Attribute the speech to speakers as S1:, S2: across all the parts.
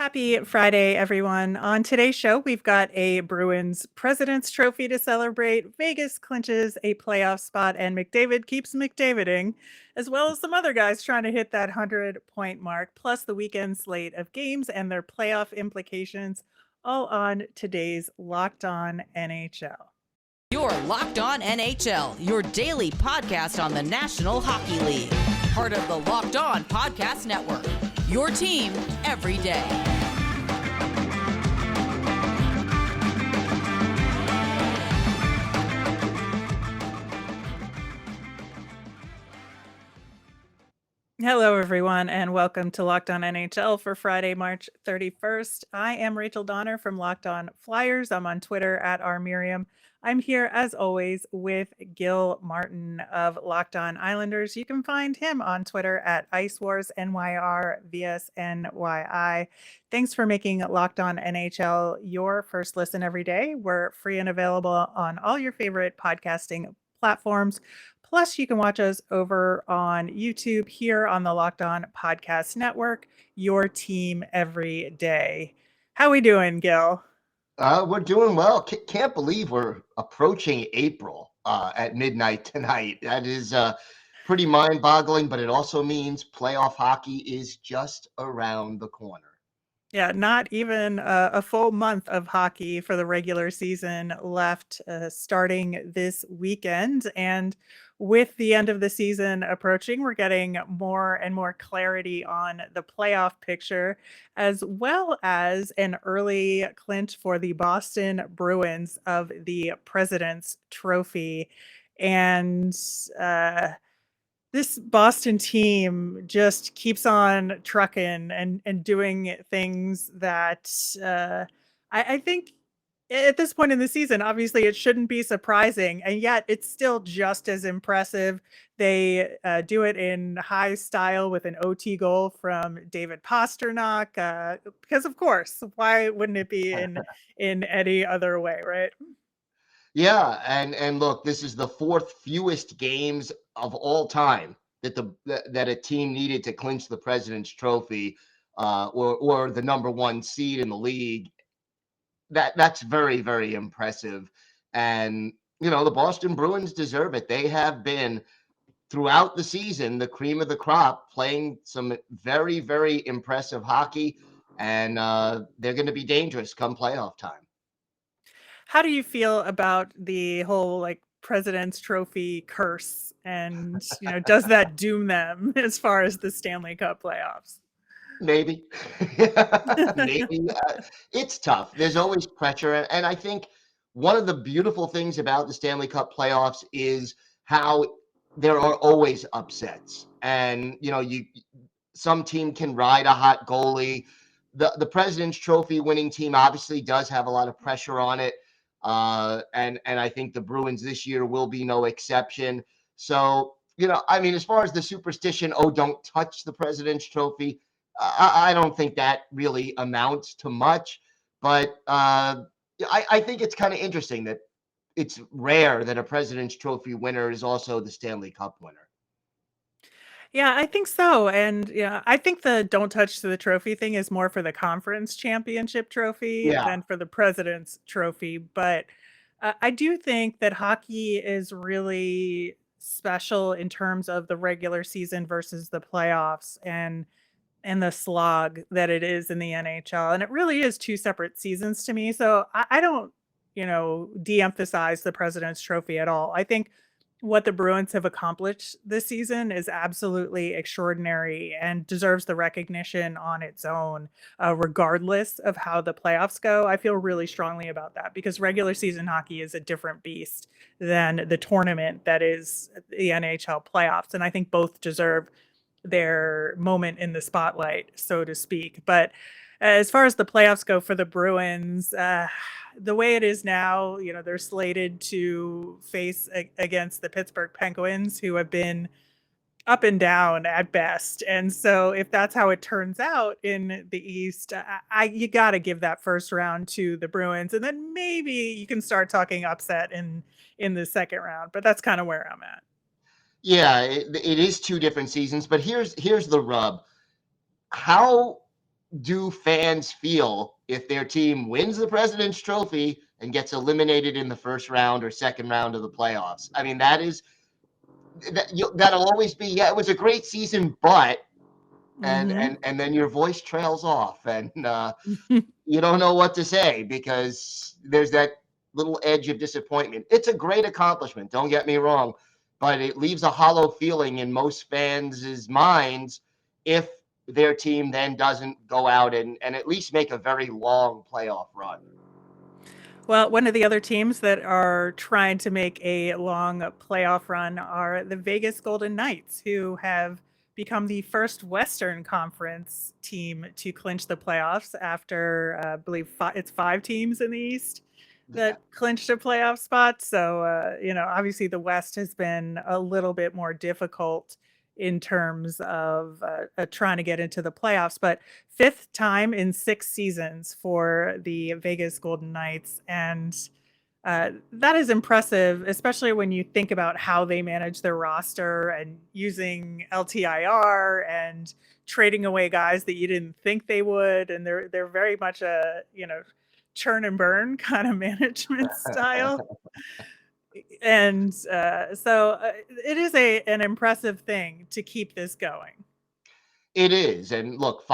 S1: Happy Friday, everyone. On today's show, we've got a Bruins President's Trophy to celebrate. Vegas clinches a playoff spot, and McDavid keeps McDaviding, as well as some other guys trying to hit that 100-point mark, plus the weekend slate of games and their playoff implications, all on today's Locked On NHL.
S2: You're Locked On NHL, your daily podcast on the National Hockey League. Part of the Locked On Podcast Network, your team every day.
S1: Hello, everyone, and welcome to Locked On NHL for Friday, March 31st. I am Rachel Donner from Locked On Flyers. I'm on Twitter at rmiriam. I'm here, as always, with Gil Martin of Locked On Islanders. You can find him on Twitter at IceWarsNYR, Thanks for making Locked On NHL your first listen every day. We're free and available on all your favorite podcasting platforms. Plus, you can watch us over on YouTube here on the Locked On Podcast Network, your team every day. How we doing, Gil?
S3: We're doing well. Can't believe we're approaching April at midnight tonight. That is pretty mind-boggling, but it also means playoff hockey is just around the corner.
S1: Yeah, not even a full month of hockey for the regular season left starting this weekend. And with the end of the season approaching, we're getting more and more clarity on the playoff picture, as well as an early clinch for the Boston Bruins of the President's Trophy. And this Boston team just keeps on trucking and doing things that I think at this point in the season, obviously it shouldn't be surprising, and yet it's still just as impressive. They do it in high style with an OT goal from David Pastrnak, because of course, why wouldn't it be in any other way, right?
S3: Yeah, and look, this is the fourth fewest games of all time that a team needed to clinch the President's Trophy, or the number one seed in the league. That's very, very impressive. And the Boston Bruins deserve it. They have been throughout the season the cream of the crop, playing some very, very impressive hockey, and they're going to be dangerous come playoff time.
S1: How do you feel about the whole President's Trophy curse? And, does that doom them as far as the Stanley Cup playoffs?
S3: Maybe. Maybe. It's tough. There's always pressure. And I think one of the beautiful things about the Stanley Cup playoffs is how there are always upsets. And, some team can ride a hot goalie. The President's Trophy winning team obviously does have a lot of pressure on it. And I think the Bruins this year will be no exception. So, as far as the superstition, don't touch the President's Trophy, I don't think that really amounts to much. But I think it's kind of interesting that it's rare that a President's Trophy winner is also the Stanley Cup winner.
S1: Yeah, I think so. And I think the don't touch the trophy thing is more for the conference championship trophy
S3: Yeah.
S1: than for the President's Trophy. But I do think that hockey is really special in terms of the regular season versus the playoffs and the slog that it is in the NHL. And it really is two separate seasons to me. So I don't, de-emphasize the President's Trophy at all. I think what the Bruins have accomplished this season is absolutely extraordinary and deserves the recognition on its own, regardless of how the playoffs go. I feel really strongly about that because regular season hockey is a different beast than the tournament that is the NHL playoffs. And I think both deserve their moment in the spotlight, so to speak. But as far as the playoffs go for the Bruins, the way it is now, they're slated to face against the Pittsburgh Penguins, who have been up and down at best. And so if that's how it turns out in the East, you got to give that first round to the Bruins. And then maybe you can start talking upset in the second round. But that's kind of where I'm at.
S3: Yeah, it is two different seasons, but here's the rub. How do fans feel if their team wins the President's Trophy and gets eliminated in the first round or second round of the playoffs? I mean, that'll always be, yeah, it was a great season, but and then your voice trails off, and you don't know what to say because there's that little edge of disappointment. It's a great accomplishment, don't get me wrong, but it leaves a hollow feeling in most fans' minds if their team then doesn't go out and at least make a very long playoff run.
S1: Well, one of the other teams that are trying to make a long playoff run are the Vegas Golden Knights, who have become the first Western Conference team to clinch the playoffs after, I believe, it's 5 teams in the East that clinched a playoff spot. So, obviously the West has been a little bit more difficult in terms of trying to get into the playoffs, but fifth time in 6 seasons for the Vegas Golden Knights. And that is impressive, especially when you think about how they manage their roster and using LTIR and trading away guys that you didn't think they would. And they're very much a, churn and burn kind of management style. And it is an impressive thing to keep this going.
S3: It is. And look,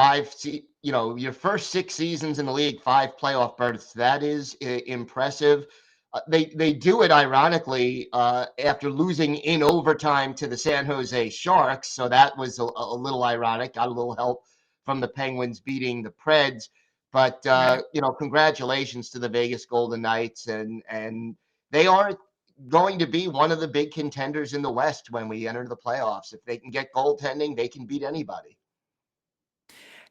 S3: your first 6 seasons in the league, 5 playoff berths, that is impressive. They do it ironically after losing in overtime to the San Jose Sharks. So that was a little ironic. Got a little help from the Penguins beating the Preds. But,
S1: Right.
S3: congratulations to the Vegas Golden Knights. And they are going to be one of the big contenders in the West when we enter the playoffs. If they can get goaltending, they can beat anybody.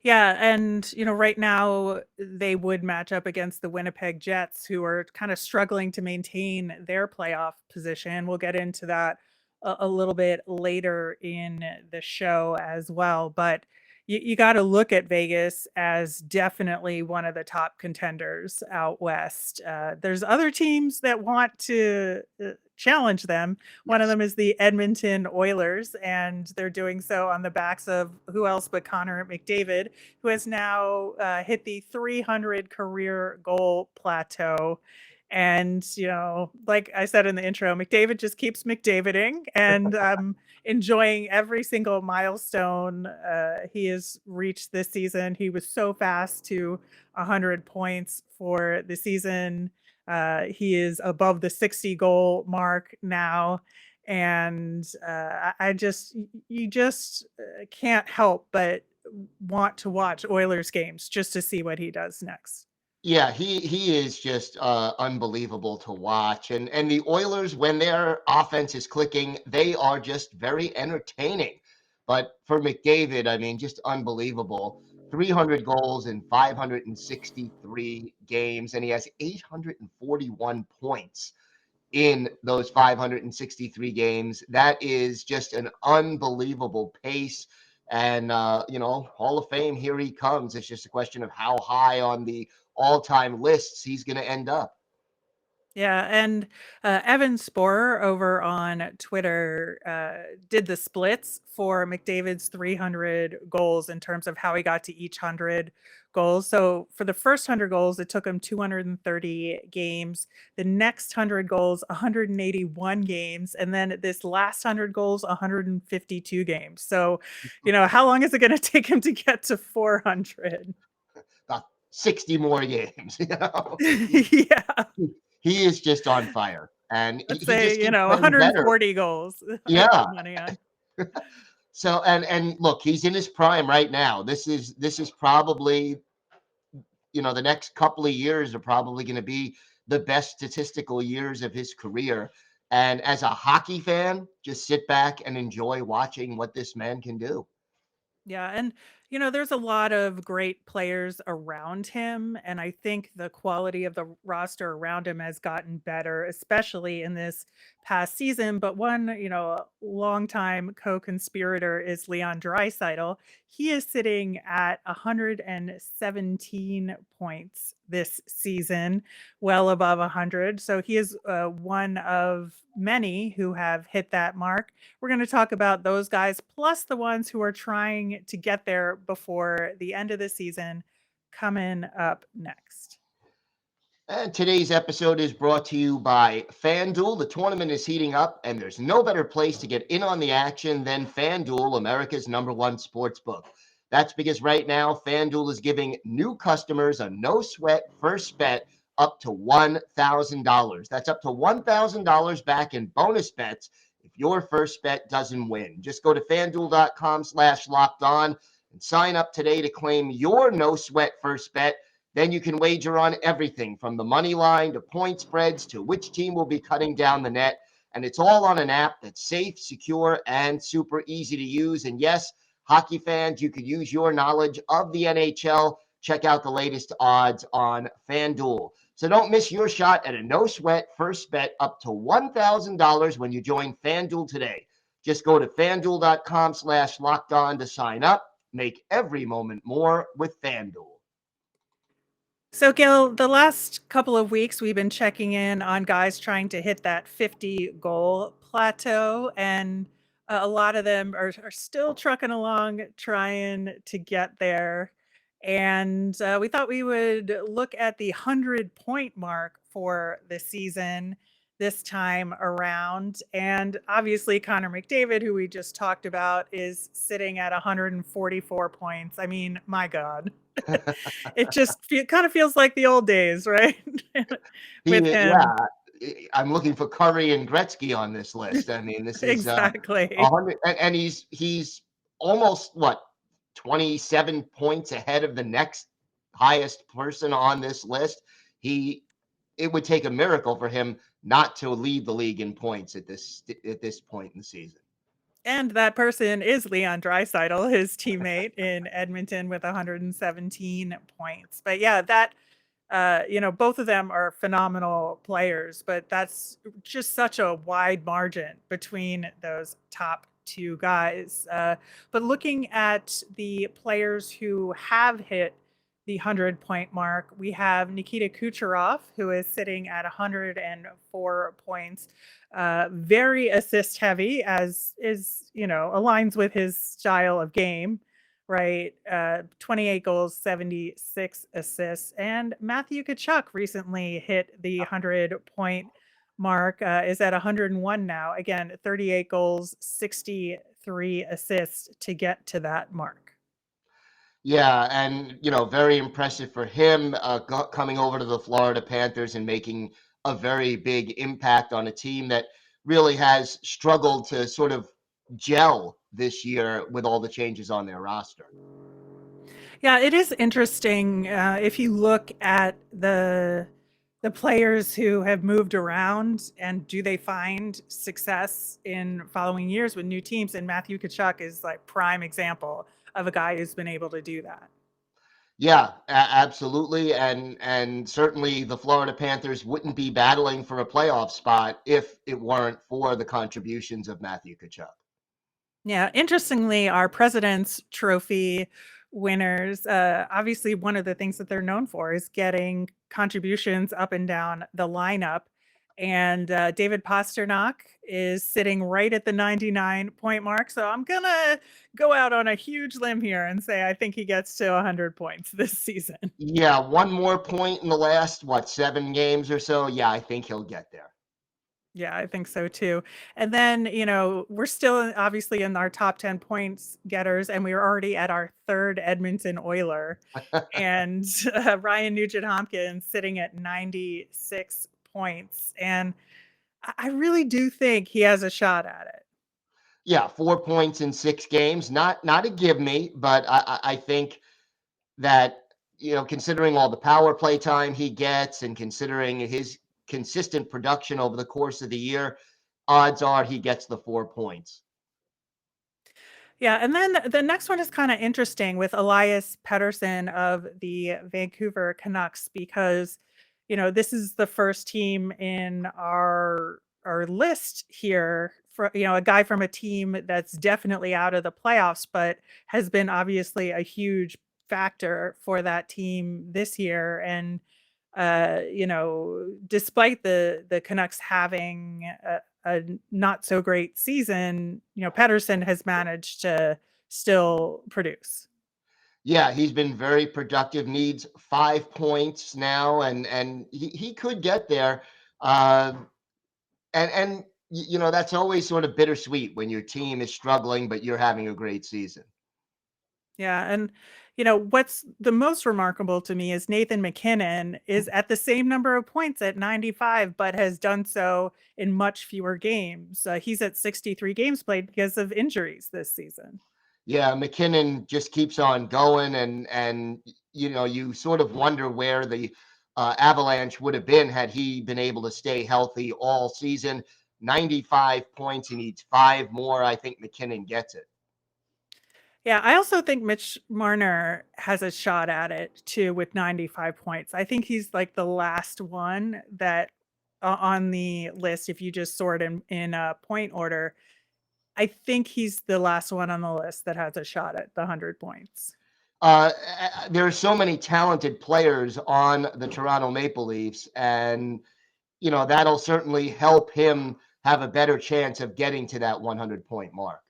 S1: Yeah, and right now they would match up against the Winnipeg Jets, who are kind of struggling to maintain their playoff position. We'll get into that a little bit later in the show as well. But you got to look at Vegas as definitely one of the top contenders out west. There's other teams that want to challenge them. One of
S3: Yes.
S1: them is the Edmonton Oilers, and they're doing so on the backs of who else but Connor McDavid, who has now hit the 300 career goal plateau. And, like I said in the intro, McDavid just keeps McDaviding, and enjoying every single milestone he has reached this season. He was so fast to 100 points for the season. He is above the 60 goal mark now. And you just can't help but want to watch Oilers games just to see what he does next.
S3: Yeah, he is just unbelievable to watch, and the Oilers, when their offense is clicking, they are just very entertaining. But for McDavid, I mean, just unbelievable. 300 goals in 563 games, and he has 841 points in those 563 games. That is just an unbelievable pace. And, Hall of Fame, here he comes. It's just a question of how high on the all time lists he's going to end up.
S1: Yeah, and Evan Sporer over on Twitter did the splits for McDavid's 300 goals in terms of how he got to each 100 goals. So for the first 100 goals, it took him 230 games. The next 100 goals, 181 games. And then this last 100 goals, 152 games. So, how long is it going to take him to get to 400?
S3: About 60 more games.
S1: Yeah.
S3: He is just on fire. And
S1: Let's
S3: he
S1: say,
S3: just keeps playing better.
S1: 140 goals. I
S3: Yeah.
S1: put money on.
S3: So and look, he's in his prime right now. This is probably, the next couple of years are probably going to be the best statistical years of his career. And as a hockey fan, just sit back and enjoy watching what this man can do.
S1: Yeah, and there's a lot of great players around him, and I think the quality of the roster around him has gotten better, especially in this past season. But one, longtime co-conspirator is Leon Draisaitl. He is sitting at 117 points this season, well above 100. So he is one of many who have hit that mark. We're going to talk about those guys, plus the ones who are trying to get there before the end of the season. coming up next.
S3: And today's episode is brought to you by FanDuel. The tournament is heating up, and there's no better place to get in on the action than FanDuel, America's #1 sports book. That's because right now, FanDuel is giving new customers a no-sweat first bet up to $1,000. That's up to $1,000 back in bonus bets if your first bet doesn't win. Just go to FanDuel.com/locked-on and sign up today to claim your no-sweat first bet. Then you can wager on everything from the money line to point spreads to which team will be cutting down the net. And it's all on an app that's safe, secure, and super easy to use. And yes, hockey fans, you could use your knowledge of the NHL. Check out the latest odds on FanDuel. So don't miss your shot at a no-sweat first bet up to $1,000 when you join FanDuel today. Just go to FanDuel.com/locked-on to sign up. Make every moment more with FanDuel.
S1: So, Gil, the last couple of weeks, we've been checking in on guys trying to hit that 50 goal plateau, and a lot of them are still trucking along trying to get there. And we thought we would look at the 100-point mark for the season this time around. And obviously, Connor McDavid, who we just talked about, is sitting at 144 points. I mean, my God. It just kind of feels like the old days, right? With him.
S3: Yeah, I'm looking for Curry and Gretzky on this list. I mean, this is
S1: Exactly.
S3: 100, and he's almost 27 points ahead of the next highest person on this list. It would take a miracle for him not to lead the league in points at this point in the season.
S1: And that person is Leon Draisaitl, his teammate in Edmonton with 117 points. But yeah, that both of them are phenomenal players, but that's just such a wide margin between those top two guys. But looking at the players who have hit the 100-point mark, we have Nikita Kucherov, who is sitting at 104 points. Very assist heavy, as is, aligns with his style of game, right? 28 goals, 76 assists. And Matthew Tkachuk recently hit the 100-point mark, is at 101 now. Again, 38 goals, 63 assists to get to that mark.
S3: Yeah, and very impressive for him coming over to the Florida Panthers and making a very big impact on a team that really has struggled to sort of gel this year with all the changes on their roster.
S1: Yeah, it is interesting if you look at the players who have moved around and do they find success in following years with new teams. And Matthew Tkachuk is like prime example of a guy who's been able to do that.
S3: Yeah, absolutely, and certainly the Florida Panthers wouldn't be battling for a playoff spot if it weren't for the contributions of Matthew Tkachuk.
S1: Yeah, interestingly, our President's Trophy winners, obviously one of the things that they're known for is getting contributions up and down the lineup. And David Pastrnak is sitting right at the 99-point mark. So I'm going to go out on a huge limb here and say I think he gets to 100 points this season.
S3: Yeah, one more point in the last, 7 games or so. Yeah, I think he'll get there.
S1: Yeah, I think so too. And then, we're still obviously in our top 10 points getters, and we are already at our third Edmonton Oiler. And Ryan Nugent-Hopkins sitting at 96 points. And I really do think he has a shot at it.
S3: Yeah, 4 points in 6 games. Not a give me, but I think that, considering all the power play time he gets and considering his consistent production over the course of the year, odds are he gets the 4 points.
S1: Yeah, and then the next one is kind of interesting with Elias Pettersson of the Vancouver Canucks because, this is the first team in our list here for, a guy from a team that's definitely out of the playoffs, but has been obviously a huge factor for that team this year. And despite the Canucks having a not so great season, Pettersson has managed to still produce.
S3: Yeah, he's been very productive, needs 5 points now, and he could get there. Uh, and that's always sort of bittersweet when your team is struggling, but you're having a great season.
S1: Yeah, and what's the most remarkable to me is Nathan McKinnon is at the same number of points at 95, but has done so in much fewer games. He's at 63 games played because of injuries this season.
S3: Yeah, McKinnon just keeps on going, and you sort of wonder where the Avalanche would have been had he been able to stay healthy all season. 95 points, he needs 5 more. I think McKinnon gets it.
S1: Yeah, I also think Mitch Marner has a shot at it too with 95 points. I think he's like the last one that on the list, if you just sort him in a point order, I think he's the last one on the list that has a shot at the 100 points.
S3: There are so many talented players on the Toronto Maple Leafs, and that'll certainly help him have a better chance of getting to that 100-point mark.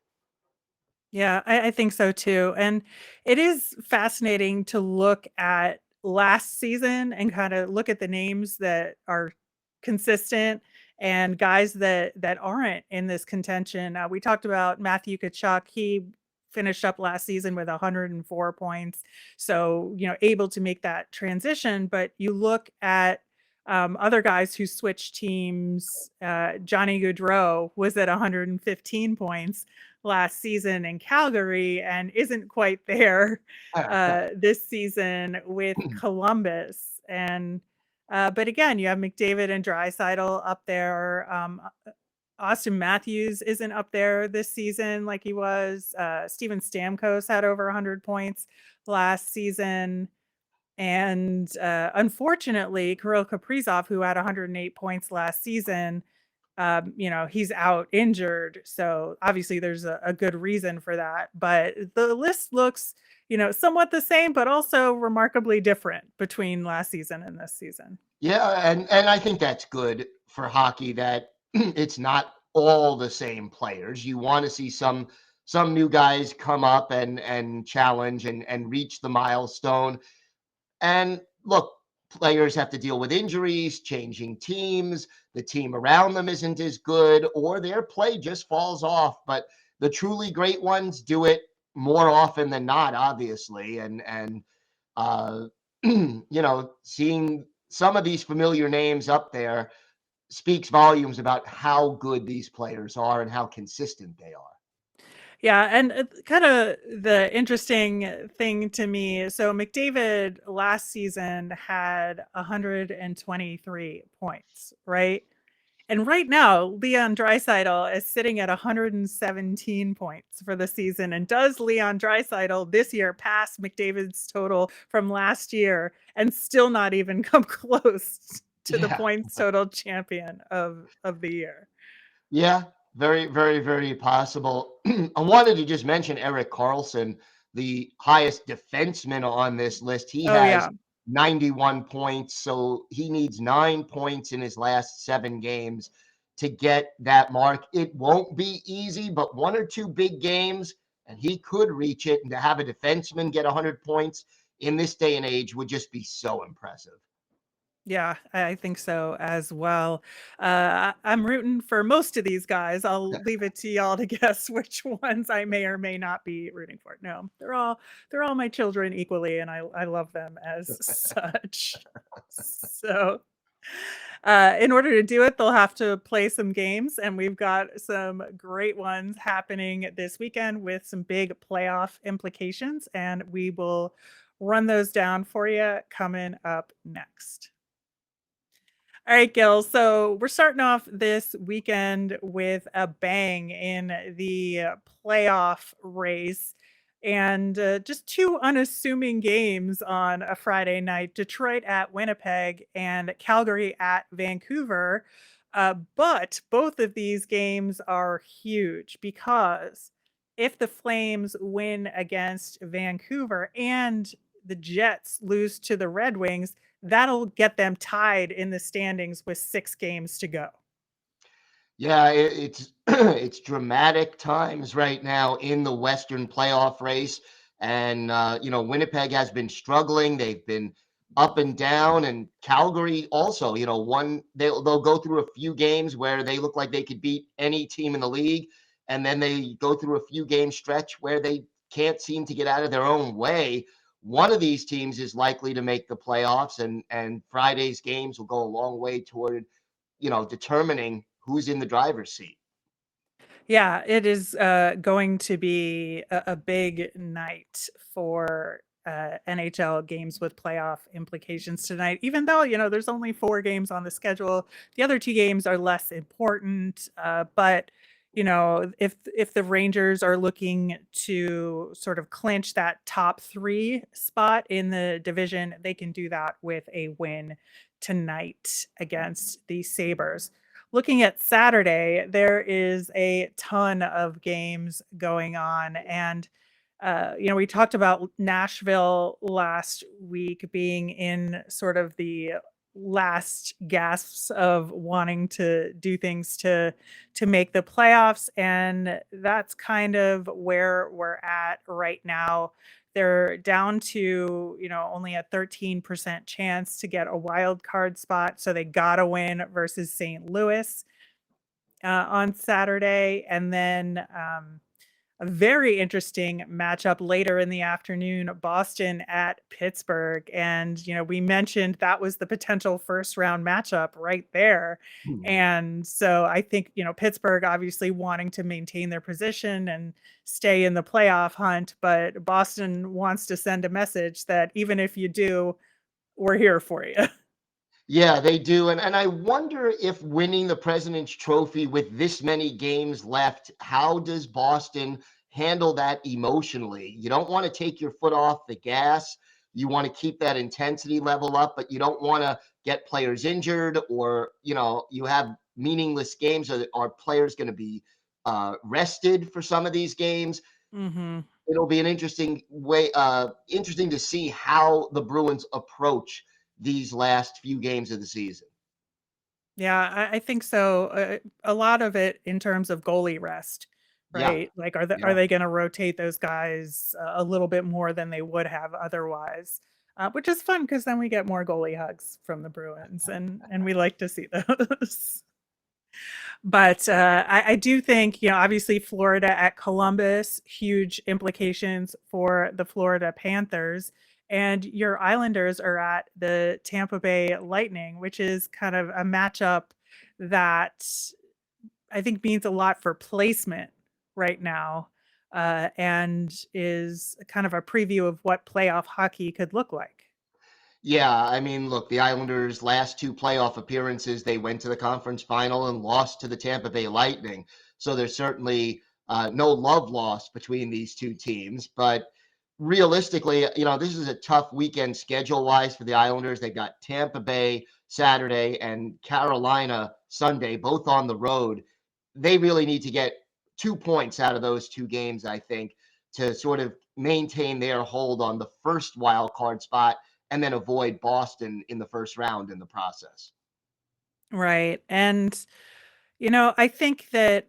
S1: Yeah, I think so too. And it is fascinating to look at last season and kind of look at the names that are consistent and guys that aren't in this contention. We talked about Matthew Tkachuk. He finished up last season with 104 points, so able to make that transition. But you look at other guys who switched teams. Johnny Gaudreau was at 115 points last season in Calgary and isn't quite there this season with Columbus. And but again, you have McDavid and Draisaitl up there. Austin Matthews isn't up there this season like he was. Steven Stamkos had over 100 points last season. And unfortunately, Kirill Kaprizov, who had 108 points last season, he's out injured. So obviously there's a good reason for that. But the list looks, somewhat the same, but also remarkably different between last season and this season.
S3: Yeah, and I think that's good for hockey that it's not all the same players. You want to see some new guys come up and challenge and reach the milestone. And look, players have to deal with injuries, changing teams, the team around them isn't as good, or their play just falls off. But the truly great ones do it more often than not, obviously. And uh, seeing some of these familiar names up there speaks volumes about how good these players are and how consistent they are.
S1: Yeah, and kind of the interesting thing to me, so McDavid last season had 123 points, right? And right now, Leon Draisaitl is sitting at 117 points for the season. And does Leon Draisaitl this year pass McDavid's total from last year and still not even come close to the
S3: Yeah.
S1: points total champion of the year?
S3: Yeah, very, very, very possible. I wanted to just mention Erik Karlsson, the highest defenseman on this list. He
S1: Oh
S3: has
S1: yeah.
S3: 91 points, so he needs 9 points in his last 7 games to get that mark. It won't be easy, but 1 or 2 big games, and he could reach it. And to have a defenseman get 100 points in this day and age would just be so impressive.
S1: Yeah, I think so as well. I'm rooting for most of these guys. I'll leave it to y'all to guess which ones I may or may not be rooting for. No, they're all my children equally, and I love them as such. So, in order to do it, they'll have to play some games, and we've got some great ones happening this weekend with some big playoff implications, and we will run those down for you coming up next. All right, Gil. So we're starting off this weekend with a bang in the playoff race and just two unassuming games on a Friday night: Detroit at Winnipeg and Calgary at Vancouver. But both of these games are huge because if the Flames win against Vancouver and the Jets lose to the Red Wings, that'll get them tied in the standings with 6 games to go.
S3: Yeah, it's it's dramatic times right now in the Western playoff race. And, Winnipeg has been struggling. They've been up and down. And Calgary also, they'll go through a few games where they look like they could beat any team in the league. And then they go through a few game stretch where they can't seem to get out of their own way. One of these teams is likely to make the playoffs, and Friday's games will go a long way toward, determining who's in the driver's seat.
S1: Yeah, it is going to be a big night for NHL games with playoff implications tonight. Even though there's only 4 games on the schedule, the other 2 games are less important. But if the Rangers are looking to sort of clinch that top 3 spot in the division, they can do that with a win tonight against the Sabres. Looking at Saturday, there is a ton of games going on. And, we talked about Nashville last week being in sort of the last gasps of wanting to do things to make the playoffs. And that's kind of where we're at right now. They're down to, only a 13% chance to get a wild card spot. So they got to win versus St. Louis on Saturday. And then a very interesting matchup later in the afternoon, Boston at Pittsburgh. And, we mentioned that was the potential first round matchup right there.
S3: Hmm.
S1: And so I think, Pittsburgh obviously wanting to maintain their position and stay in the playoff hunt, but Boston wants to send a message that even if you do, we're here for you.
S3: Yeah, they do. And I wonder if winning the President's Trophy with this many games left, how does Boston handle that emotionally? You don't want to take your foot off the gas. You want to keep that intensity level up, but you don't want to get players injured, or, you have meaningless games. Are players going to be rested for some of these games?
S1: Hmm.
S3: It'll be an interesting to see how the Bruins approach these last few games of the season.
S1: Yeah, I think so. A lot of it in terms of goalie rest,
S3: Yeah,
S1: right? Like, are
S3: yeah.
S1: they going to rotate those guys a little bit more than they would have otherwise? Which is fun because then we get more goalie hugs from the Bruins, and we like to see those. But I do think, obviously Florida at Columbus, huge implications for the Florida Panthers. And your Islanders are at the Tampa Bay Lightning, which is kind of a matchup that I think means a lot for placement right now, and is kind of a preview of what playoff hockey could look like.
S3: Yeah, I mean, look, the Islanders' last 2 playoff appearances, they went to the conference final and lost to the Tampa Bay Lightning. So there's certainly no love lost between these two teams. But realistically, this is a tough weekend schedule-wise for the Islanders. They've got Tampa Bay Saturday and Carolina Sunday, both on the road. They really need to get 2 points out of those 2 games, I think, to sort of maintain their hold on the first wild card spot and then avoid Boston in the first round in the process.
S1: Right. And I think that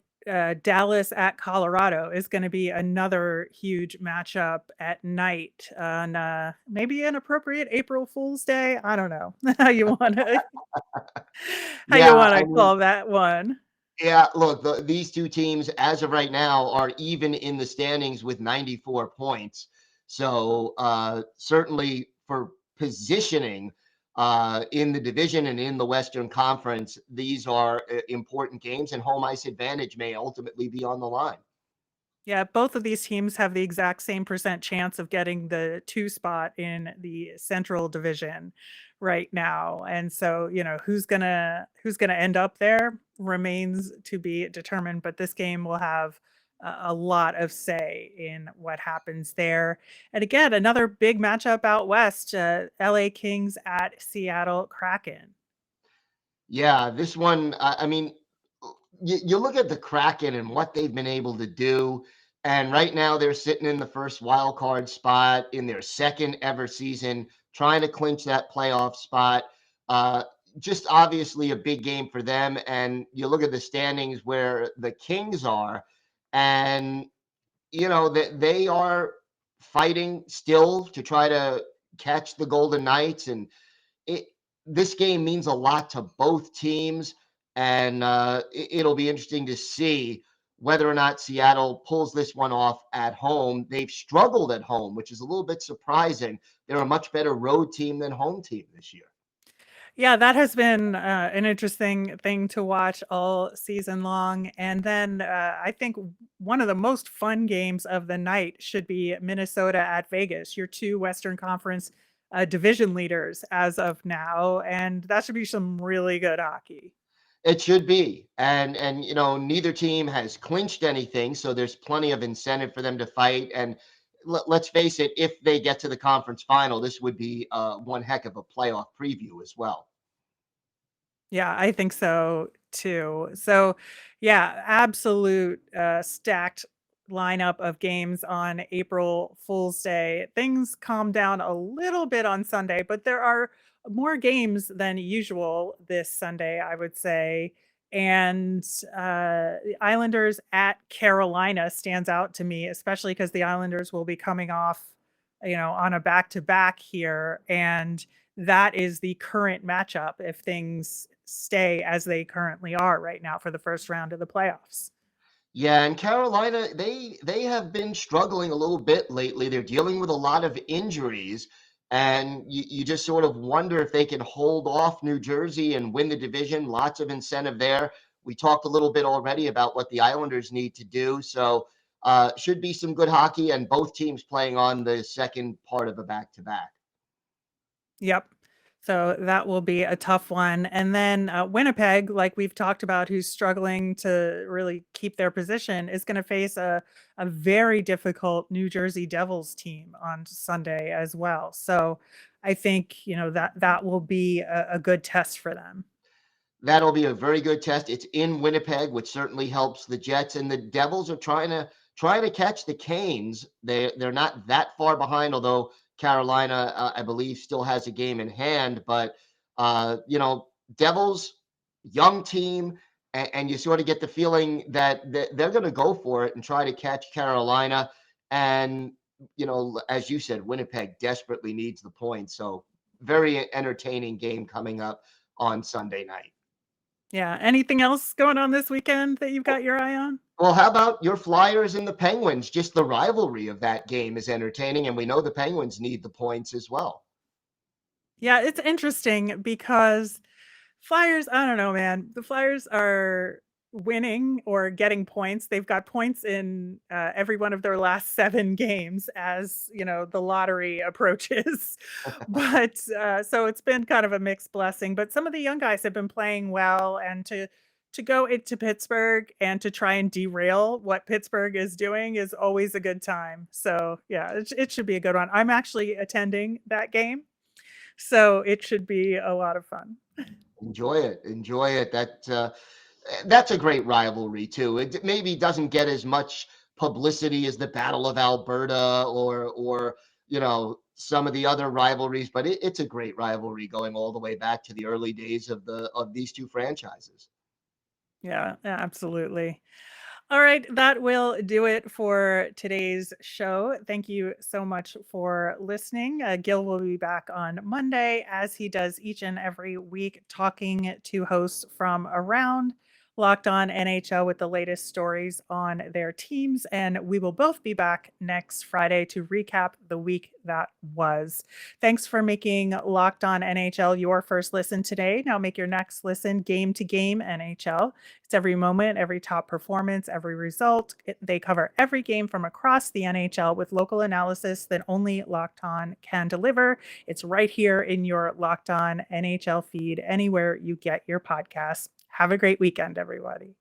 S1: Dallas at Colorado is going to be another huge matchup at night on maybe an appropriate April Fool's Day. I don't know how you want to how you
S3: Yeah,
S1: want
S3: I
S1: to
S3: mean,
S1: call that one.
S3: yeah, look, these 2 teams, as of right now, are even in the standings with 94 points. So certainly for positioning in the division and in the Western Conference, these are important games, and home ice advantage may ultimately be on the line.
S1: Yeah, both of these teams have the exact same percent chance of getting the 2 spot in the Central Division right now. And so, who's gonna end up there remains to be determined, but this game will have a lot of say in what happens there. And again, another big matchup out west, LA Kings at Seattle Kraken.
S3: Yeah, this one, I mean, you look at the Kraken and what they've been able to do. And right now they're sitting in the first wild card spot in their second ever season, trying to clinch that playoff spot. Uh, just obviously a big game for them. And you look at the standings where the Kings are, and that they are fighting still to try to catch the Golden Knights, and it this game means a lot to both teams, and it'll be interesting to see whether or not Seattle pulls this one off at home. They've struggled at home, which is a little bit surprising. They're a much better road team than home team this year.
S1: Yeah, that has been an interesting thing to watch all season long. And then I think one of the most fun games of the night should be Minnesota at Vegas, your two Western Conference division leaders as of now. And that should be some really good hockey.
S3: It should be. And neither team has clinched anything, so there's plenty of incentive for them to fight. And let's face it, if they get to the conference final, this would be one heck of a playoff preview as well.
S1: Yeah, I think so too. So, yeah, absolute stacked lineup of games on April Fool's Day. Things calm down a little bit on Sunday, but there are more games than usual this Sunday, I would say. And the Islanders at Carolina stands out to me, especially because the Islanders will be coming off, on a back to back here. And that is the current matchup if things stay as they currently are right now for the first round of the playoffs.
S3: Yeah, and Carolina, they have been struggling a little bit lately. They're dealing with a lot of injuries, and you just sort of wonder if they can hold off New Jersey and win the division. Lots of incentive there. We talked a little bit already about what the Islanders need to do, so should be some good hockey, and both teams playing on the second part of a back-to-back.
S1: Yep. So that will be a tough one. And then Winnipeg, like we've talked about, who's struggling to really keep their position, is going to face a very difficult New Jersey Devils team on Sunday as well. So I think, that will be a good test for them.
S3: That'll be a very good test. It's in Winnipeg, which certainly helps the Jets. And the Devils are trying to catch the Canes. They're not that far behind, although Carolina, I believe, still has a game in hand. But Devils, young team, and you sort of get the feeling that they're going to go for it and try to catch Carolina. And as you said, Winnipeg desperately needs the points. So very entertaining game coming up on Sunday night.
S1: Yeah. Anything else going on this weekend that you've got your eye on?
S3: Well, how about your Flyers and the Penguins? Just the rivalry of that game is entertaining, and we know the Penguins need the points as well.
S1: Yeah, it's interesting because Flyers, I don't know, man. The Flyers are winning or getting points. They've got points in every one of their last 7 games as, the lottery approaches. But so it's been kind of a mixed blessing. But some of the young guys have been playing well, and to go into Pittsburgh and to try and derail what Pittsburgh is doing is always a good time. So yeah, it should be a good one. I'm actually attending that game, so it should be a lot of fun.
S3: Enjoy it. Enjoy it. That's a great rivalry too. It maybe doesn't get as much publicity as the Battle of Alberta or some of the other rivalries, but it's a great rivalry going all the way back to the early days of these two franchises.
S1: Yeah, absolutely. All right, that will do it for today's show. Thank you so much for listening. Gil will be back on Monday, as he does each and every week, talking to hosts from around Locked On NHL with the latest stories on their teams. And we will both be back next Friday to recap the week that was. Thanks for making Locked On NHL your first listen today. Now make your next listen Game to Game NHL. It's every moment, every top performance, every result. They cover every game from across the NHL with local analysis that only Locked On can deliver. It's right here in your Locked On NHL feed, anywhere you get your podcasts. Have a great weekend, everybody.